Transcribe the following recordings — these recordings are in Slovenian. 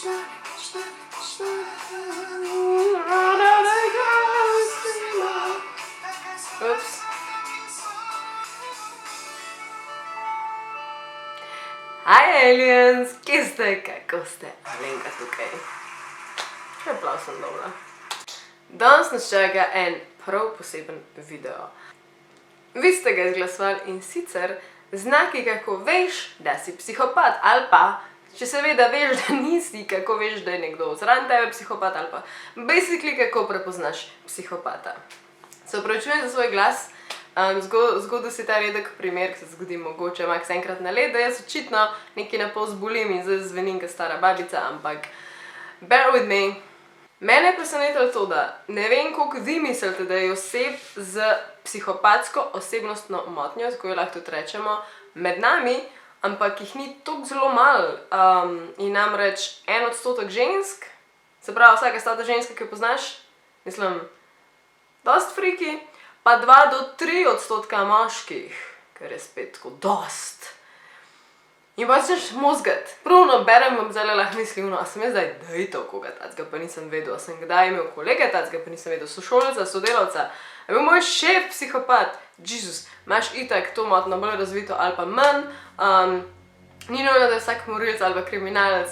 Ups. Hi aliens, kje ste, kako ste? Alenka tukaj. Še aplav sem dobila. Danes nas čaka en prav poseben video. Vi ste ga izglasovali in sicer znaki, kako veš, da si psihopat, ali pa, če seveda veš, da nisi, kako veš, da je nekdo zraven tebe psihopat, ali pa basically, kako prepoznaš psihopata. Se opravičujem za svoj glas, zgodil si ta redek primer, ki se zgodi mogoče max enkrat na let, da jaz očitno nekaj napol zbolim in zdaj zvenim kot stara babica, ampak bear with me. Mene je presenetilo to, da ne vem, koliko vi mislite, da je oseb z psihopatsko osebnostno motnjo, tako jo lahko tudi rečemo, med nami, ampak jih ni toliko zelo malo. In namreč 1% žensk, se pravi vsaka stota ženska, ki jo poznaš, mislim, dost friki, pa 2 do 3% moških, kar je spet tako dost. In pa začneš mozgat. Pravno berem vam zdaj lahko mislil, no, a sem jaz zdaj dejtal koga tacga, pa nisem vedel, a sem kdaj imel kolega tacga, pa nisem vedel, sošolca, sodelavca, a bil moj šef psihopat. Jezus, imaš itak to motno bolj razvito ali pa manj. Ni nujno, da je vsak morilec ali pa kriminalec,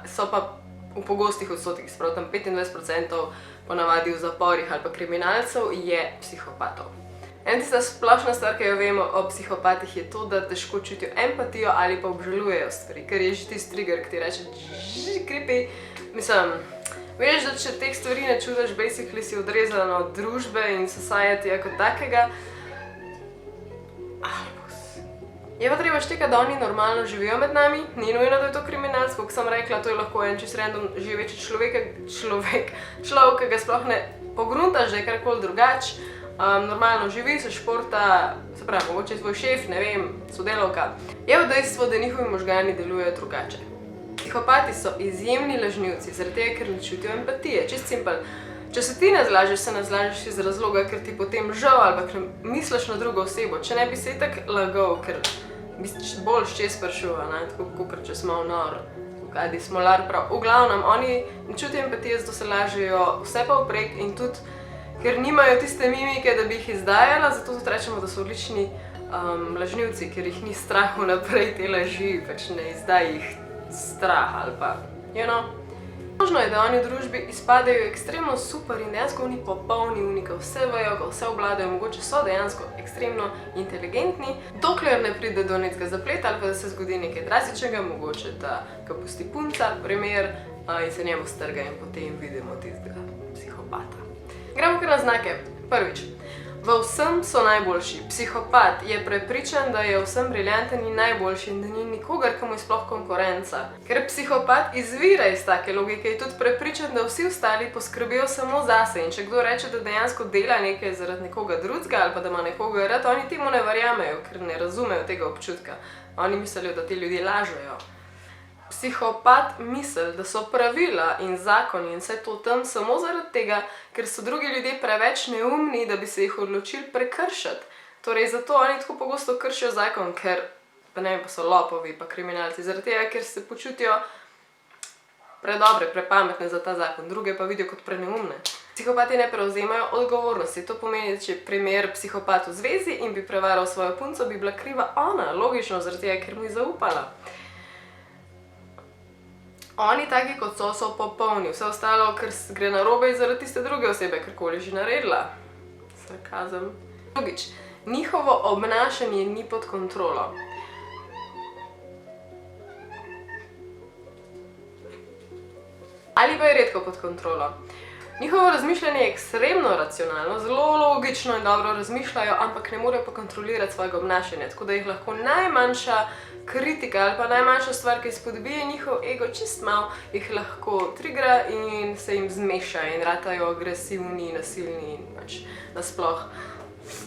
so pa v pogostih odstotkih, sprav tam 25% ponavadi v zaporih ali pa kriminalcev je psihopatov. En tista splošna stvar, ki jo vemo o psihopatih, je to, da težko čutijo empatijo ali pa obžalujejo stvari, ker je že tisti trigger, ki ti reče creepy. Mislim, veš, da če teh stvari ne čutiš, basically si odrezana od družbe in societyja kot takega. Je pa treba štekati, da oni normalno živijo med nami, ni nujno, da je to kriminalec, kot sem rekla, to je lahko en čist random živeči človek, ki ga sploh ne pogruntaš, da je karkoli drugač. Normalno živi, se športa, se pravi, mogoče je svoj šef, ne vem, sodelavka. Je pa dejstvo, da njihovi možgani delujejo drugače. Psihopati so izjemni lažnivci, zaradi tega, ker ne čutijo empatije, čist simpel. Če se ti ne zlažeš, se ne zlažeš iz razloga, ker ti potem žal ali pa ker misliš na drugo osebo. Če ne bi se itak lagal, ker bi bolj ščes prišel, tako kakor če smo nor, kadi smo lar prav. V glavnem, oni ne čutijo empatije, zato se lažejo vse pa vprek in tudi, ker nimajo tiste mimike, da bi jih izdajala, zato tudi rečemo, da so odlični lažnivci, ker jih ni strah vnaprej te laži, pač ne izdaj jih strah ali pa, you know. Možno je, da oni v družbi izpadejo ekstremno super in dejansko oni popolni unika, vse vejo, vse obvladajo, mogoče so dejansko ekstremno inteligentni, dokler ne pride do nekega zapleta ali pa da se zgodi nekaj drastičnega, mogoče da ga pusti punca, primer, in se njemu strga in potem vidimo tistega psihopata. Gremo kar na znake. Prvič. V vsem so najboljši. Psihopat je prepričan, da je vsem briljanten in najboljši in da ni nikogar, komu je sploh konkurenca. Ker psihopat izvira iz take logike, je tudi prepričan, da vsi ostali poskrbijo samo zase in če kdo reče, da dejansko dela nekaj zaradi nekoga drugega ali pa da ima nekoga rad, oni temu ne verjamejo, ker ne razumejo tega občutka. Oni mislijo, da ti ljudje lažejo. Psihopat misli, da so pravila in zakoni in vse to tam samo zaradi tega, ker so drugi ljudje preveč neumni, da bi se jih odločili prekršiti. Torej, zato oni tako pogosto kršijo zakon, ker, pa ne vem, pa so lopovi, pa kriminalci, zaradi tega, ker se počutijo predobre, prepametne za ta zakon, druge pa vidijo kot preneumne. Psihopati ne prevzemajo odgovornosti, to pomeni, da če je primer psihopat v zvezi in bi prevaral svojo punco, bi bila kriva ona, logično, zaradi tega, ker mu je zaupala. Oni, taki kot so popolni, vse ostalo, ker gre narobe zaradi tiste druge osebe, karkoli že naredila. Sarkazem. Drugič, njihovo obnašanje ni pod kontrolo. Ali pa je redko pod kontrolo. Njihovo razmišljanje je ekstremno racionalno, zelo logično in dobro razmišljajo, ampak ne morejo pa kontrolirati svojega obnašanja, tako da jih lahko najmanjša kritika ali pa najmanjša stvar, ki spodbije njihov ego čist malo, jih lahko trigra in se jim zmeša in ratajo agresivni, nasilni in pač nasploh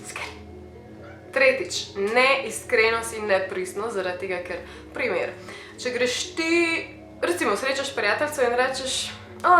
skeri. Tretjič, neiskrenost in nepristnost, zaradi tega, ker, primer, če greš ti, recimo, srečaš prijateljcev in rečeš,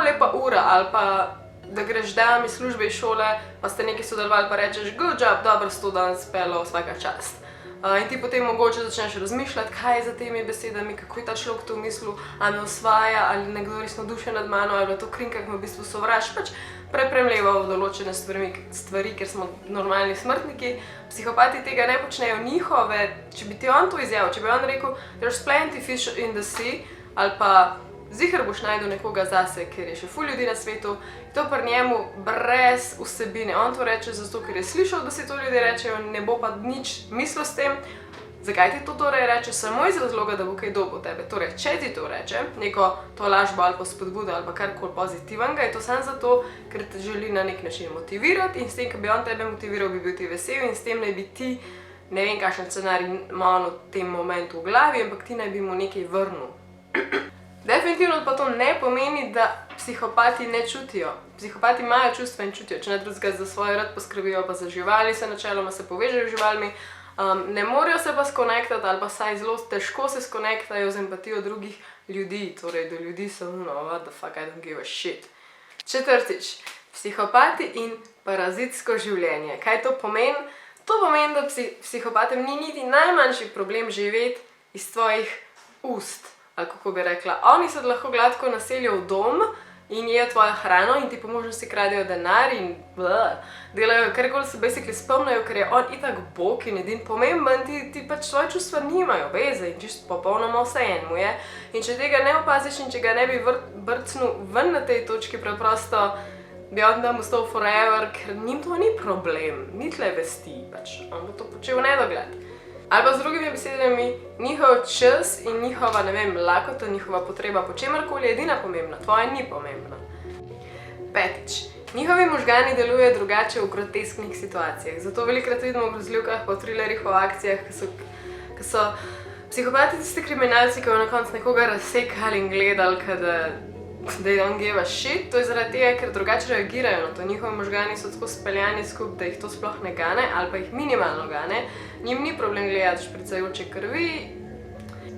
lepa ura, ali pa da greš dan iz službe iz šole, pa ste nekaj sodelovali, pa rečeš, good job, dobro si to danes spelo, vsaka čast. In ti potem mogoče začneš razmišljati, kaj je za temi besedami, kako je ta človek to mislil, ali me osvaja, ali nekdo res navdušen nad mano, ali to krinka, ki me v bistvu sovraž, pač prepremljeva v določene stvari, ker smo normalni smrtniki. Psihopati tega ne počnejo njihove, če bi ti on to izjavil, če bi on rekel, there's plenty fish in the sea, ali pa ziher boš najdel nekoga zase, ker je še ful ljudi na svetu, to pri njemu brez vsebine. On to reče zato, ker je slišal, da si to ljudje rečejo, ne bo pa nič mislil s tem. Zakaj ti to torej reče? Samo iz razloga, da bo kaj dobil tebe. Torej, če ti to reče, neko to lažbo ali pa spodbudo ali pa karkoli pozitivnega, je to samo zato, ker te želi na nek način motivirati in s tem, ko bi on tebe motiviral, bi bil ti vesel in s tem naj bi ti, ne vem kakšen scenarij ima on v tem momentu v glavi, ampak ti naj bi mu nekaj vrnil. Definitivno pa to ne pomeni, da psihopati ne čutijo. Psihopati imajo čustva in čutijo, če ne drugega za svoj rad poskrbijo, pa za živali se načeloma se povežejo z živalmi. Ne morejo se pa skonektati ali pa saj zelo težko se skonektajo z empatijo drugih ljudi. Torej, do ljudi so what the fuck, I don't give a shit. Četrtič, psihopati in parazitsko življenje. Kaj to pomeni? To pomeni, da psihopatem ni niti najmanjši problem živeti iz tvojih ust. Ali kako bi rekla, oni se lahko gladko naselijo v dom in jejo tvojo hrano in ti po možnosti kradejo denar in delajo karkoli se basically spomnijo, ker je on itak bog in edin pomemben, ti pač svoje čustva nimajo veze in čisto popolnoma vseeno mu je. In če tega ne opaziš in če ga ne bi brcnil ven na tej točki, preprosto bi on tam ostal forever, ker njim to ni problem, ni tle vesti, pač on bo to počel v nedogled. Ali pa z drugimi besedami, njihov čas in njihova, ne vem, lakota, njihova potreba po čemarkoli je edina pomembna, tvoja ni pomembna. Petič, njihovi možgani delujejo drugače v grotesknih situacijah, zato velikokrat vidimo v grozljivkah, po thrillerjih, po akcijah, ki so psihopati tisti kriminalci, ki bodo na koncu nekoga razsekali in gledali, da they don't give a shit. To je zaradi tega, ker drugače reagirajo na to. Njihovi možgani so tako speljani skupaj, da jih to sploh ne gane ali pa jih minimalno gane. Njim ni problem gledati špricajoče krvi.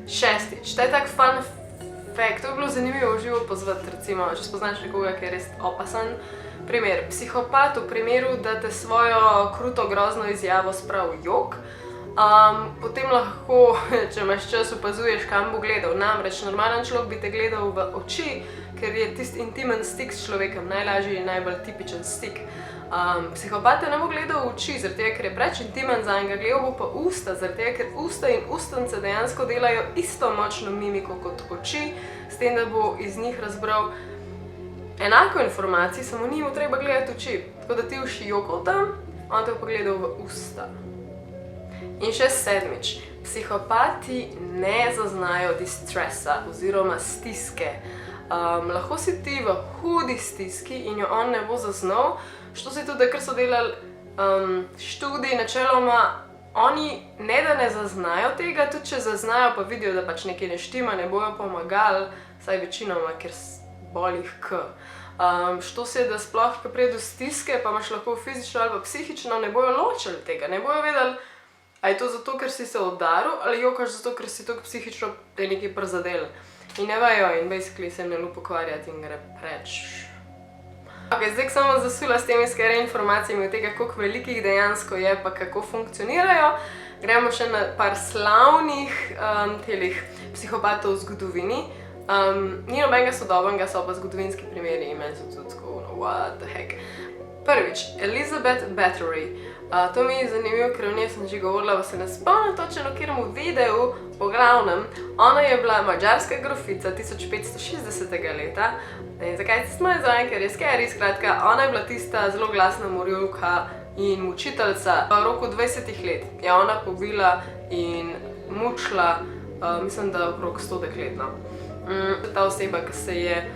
Šestič, to je tak fun fact, to je bilo zanimivo v živo pozvati, recimo, če spoznaš nekoga, ki je res opasen. Primer, psihopat v primeru, da te svojo kruto, grozno izjavo spravi v jok, potem lahko, če imaš čas, opazuješ, kam bo gledal. Namreč normalen človek bi te gledal v oči, ker je tisti intimen stik s človekom najlažji in najbolj tipičen stik. Psihopat te ne bo gledal v oči, zaradi tega, ker je preč intimen za njega, gledal bo pa usta, zaradi tega, ker usta in ustnice dejansko delajo isto močno mimiko kot oči, s tem, da bo iz njih razbral enako informacij, samo ni mu treba gledati oči. Tako da ti uši jokal tam, on te bo pogledal v usta. In še sedmič, psihopati ne zaznajo distressa oziroma stiske. Lahko si ti v hudi stiski in jo on ne bo zaznal, što se tudi, ker so delali študij, načeloma oni ne da ne zaznajo tega, tudi če zaznajo, pa vidijo, da pač nekaj ne štima, ne bojo pomagali, saj večinoma, ker boli jih k. Što se je, da sploh, ko pride do stiske, pa imaš lahko fizično ali pa psihično, ne bojo ločili tega, ne bojo vedeli, a je to zato, ker si se udaril, ali jokaš zato, ker si tako psihično te nekaj prizadel. In ne vejo in basically se ne lupo kvarjati in gre preč. Ok, zdaj sem vas zasula s temi scary informacijami od tega, koliko velikih dejansko je, pa kako funkcionirajo. Gremo še na par slavnih psihopatov v zgodovini. Ni nobenega sodobnega, so pa zgodovinski primeri in meni so tudi tako, what the heck. Prvič, Elizabeth Bathory. To mi je zanimivo, ker o njej sem že govorila, pa se ne spomnim točno v katerem videu, po glavnem. Ona je bila madžarska grofica 1560. leta. In zakaj se smeje zraven, ker je scary, skratka, ona je bila tista zelo glasna morilka in mučiteljica. V roku 20 let je ona pobila in mučila, mislim, da okrog 100 deklet. Ta oseba, ki se je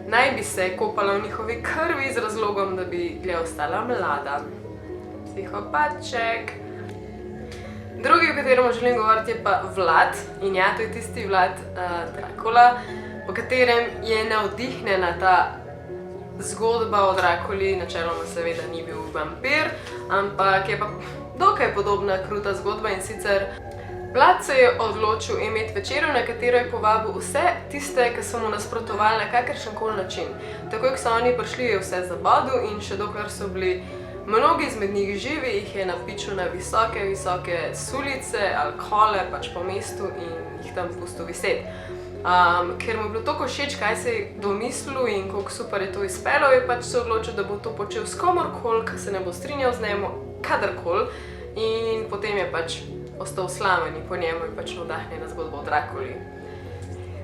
naj bi se kopala v njihovi krvi z razlogom, da bi dlje ostala mlada. Psihopatček. Drugi, o katerem želim govoriti, je pa Vlad. In ja, to je tisti Vlad Dracula, po katerem je navdihnjena ta zgodba o Draculi. Načeloma seveda ni bil vampir, ampak je pa dokaj podobna kruta zgodba in sicer Vlad se je odločil imeti večerjo, na katero je povabil vse tiste, ki so mu nasprotovali na kakršenkoli način. Takoj, ko so oni prišli, je vse zabodel in še dokler so bili Mnogi izmed njih živi, jih je napičil na visoke sulice ali kole pač po mestu in jih tam pustil viseti. Ker mu je bilo toliko všeč, kaj se je domislil in koliko super je to izpeljal, je pač se odločil, da bo to počel s komorkoli, ki se ne bo strinjal z njim, kadarkoli. In potem je pač ostal slaven in po njemu je pač navdahnjena zgodba o Drakuli.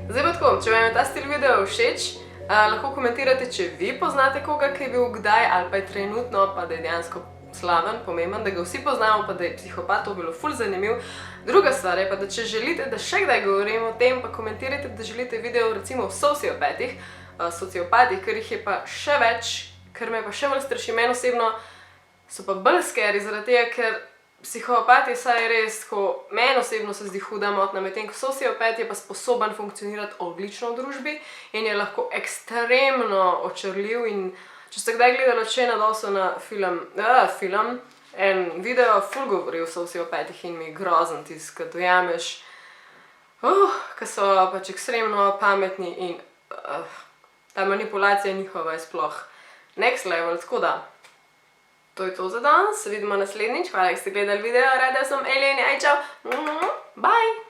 Zdaj pa tako, če vam je ta stil videa všeč, lahko komentirate, če vi poznate koga, ki je bil kdaj ali pa je trenutno, pa da je dejansko slaven, pomemben, da ga vsi poznamo, pa da je psihopat, to bilo ful zanimiv. Druga stvar je pa, da če želite, da še kdaj govorim o tem, pa komentirajte, da želite video recimo o sociopatih, ker jih je pa še več, ker me pa še bolj straši. Meni osebno so pa bolj scary, zaradi tega, ker psihopati saj res, ko meni osebno se zdi huda motnja, medtem ko sociopat je pa sposoben funkcionirati odlično v družbi in je lahko ekstremno očarljiv. In če ste kdaj gledali Shayna Dawsona film, en video ful govori o sociopatih in mi je grozen tisti, ko dojameš, ko so pač ekstremno pametni in ta manipulacija njihova je sploh next level, tako da. To je to za danes, se vidimo naslednjič, hvala, da ste gledali video, rada sem Eleni, aj čau, bye!